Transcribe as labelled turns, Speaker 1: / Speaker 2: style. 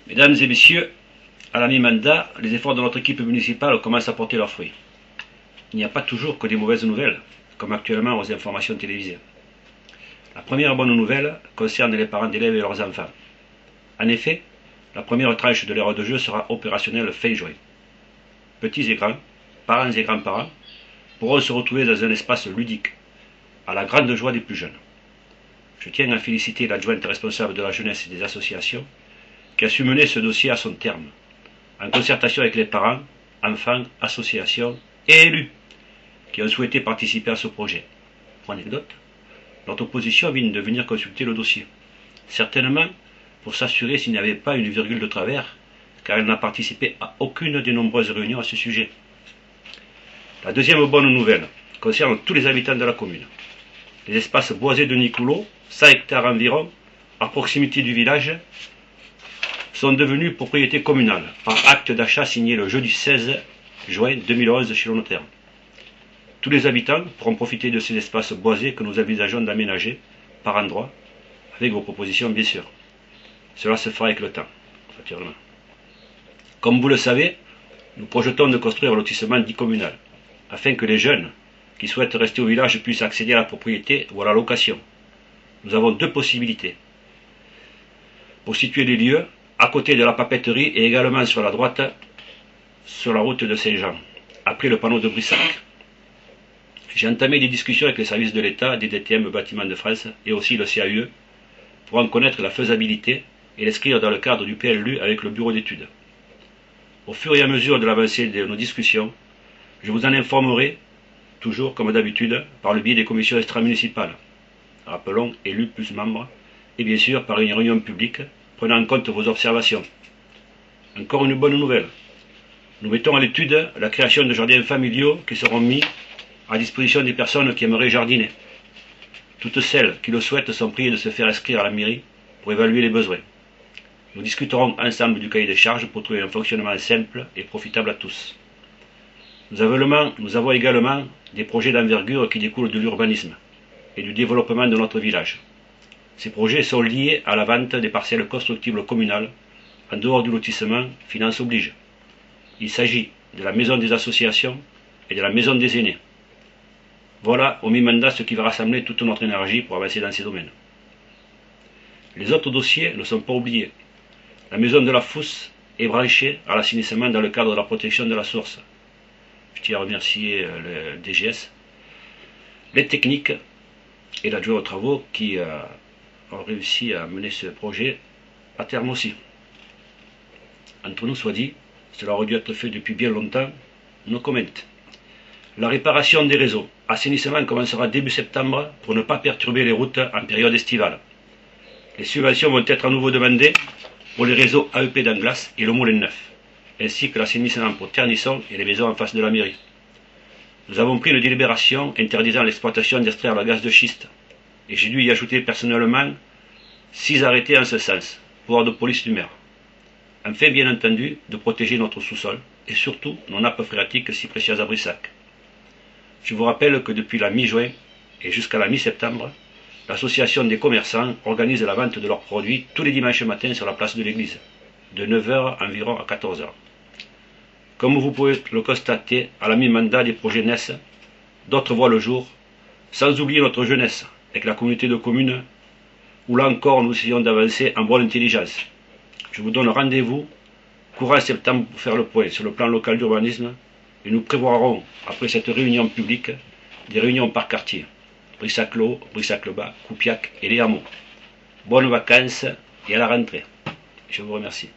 Speaker 1: Mesdames et messieurs, à la mi-mandat, les efforts de notre équipe municipale commencent à porter leurs fruits. Il n'y a pas toujours que des mauvaises nouvelles, comme actuellement aux informations télévisées. La première bonne nouvelle concerne les parents d'élèves et leurs enfants. En effet, la première tranche de l'heure de jeu sera opérationnelle fin juin. Petits et grands, parents et grands-parents pourront se retrouver dans un espace ludique, à la grande joie des plus jeunes. Je tiens à féliciter l'adjointe responsable de la jeunesse et des associations qui a su mener ce dossier à son terme, en concertation avec les parents, enfants, associations et élus qui ont souhaité participer à ce projet. Pour anecdote, notre opposition vient de venir consulter le dossier, certainement pour s'assurer s'il n'y avait pas une virgule de travers, car elle n'a participé à aucune des nombreuses réunions à ce sujet. La deuxième bonne nouvelle concerne tous les habitants de la commune. Les espaces boisés de Nicoulot, 100 hectares environ, à proximité du village, sont devenus propriété communale par acte d'achat signé le jeudi 16 juin 2011 chez le notaire. Tous les habitants pourront profiter de ces espaces boisés que nous envisageons d'aménager par endroits, avec vos propositions bien sûr. Cela se fera avec le temps, naturellement. Comme vous le savez, nous projetons de construire un lotissement dit communal, afin que les jeunes qui souhaitent rester au village puissent accéder à la propriété ou à la location. Nous avons deux possibilités. Pour situer les lieux, à côté de la papeterie et également sur la droite, sur la route de Saint-Jean, après le panneau de Brissac. J'ai entamé des discussions avec les services de l'État, des DTM Bâtiments de France et aussi le CAUE pour en connaître la faisabilité et l'inscrire dans le cadre du PLU avec le bureau d'études. Au fur et à mesure de l'avancée de nos discussions, je vous en informerai, toujours comme d'habitude, par le biais des commissions extra-municipales, rappelons élus plus membres, et bien sûr par une réunion publique prenant en compte vos observations. Encore une bonne nouvelle. Nous mettons à l'étude la création de jardins familiaux qui seront mis à disposition des personnes qui aimeraient jardiner. Toutes celles qui le souhaitent sont priées de se faire inscrire à la mairie pour évaluer les besoins. Nous discuterons ensemble du cahier des charges pour trouver un fonctionnement simple et profitable à tous. Nous avons également des projets d'envergure qui découlent de l'urbanisme et du développement de notre village. Ces projets sont liés à la vente des parcelles constructibles communales en dehors du lotissement, finance oblige. Il s'agit de la maison des associations et de la maison des aînés. Voilà au mi-mandat ce qui va rassembler toute notre énergie pour avancer dans ces domaines. Les autres dossiers ne sont pas oubliés. La maison de la Fousse est branchée à l'assainissement dans le cadre de la protection de la source. Je tiens à remercier le DGS, les techniques et l'adjoint aux travaux qui ont réussi à mener ce projet à terme aussi. Entre nous soit dit, cela aurait dû être fait depuis bien longtemps, no comment. La réparation des réseaux. Assainissement commencera début septembre pour ne pas perturber les routes en période estivale. Les subventions vont être à nouveau demandées pour les réseaux AEP d'Anglas et le Moulin Neuf, ainsi que l'assainissement pour Ternisson et les maisons en face de la mairie. Nous avons pris une délibération interdisant l'exploitation d'extraire le gaz de schiste, et j'ai dû y ajouter personnellement 6 arrêtés en ce sens, pouvoir de police du maire. Enfin, bien entendu, de protéger notre sous-sol et surtout nos nappes phréatiques si précieuses à Brissac. Je vous rappelle que depuis la mi-juin et jusqu'à la mi-septembre, l'association des commerçants organise la vente de leurs produits tous les dimanches matins sur la place de l'église, de 9 h environ à 14 h. Comme vous pouvez le constater, à la mi-mandat des projets naissent, d'autres voient le jour, sans oublier notre jeunesse, avec la communauté de communes, où là encore nous essayons d'avancer en bonne intelligence. Je vous donne rendez-vous courant septembre pour faire le point sur le plan local d'urbanisme et nous prévoirons, après cette réunion publique, des réunions par quartier. Brissac-le-Haut, Brissac-le-Bas, Coupiac et les hameaux. Bonnes vacances et à la rentrée. Je vous remercie.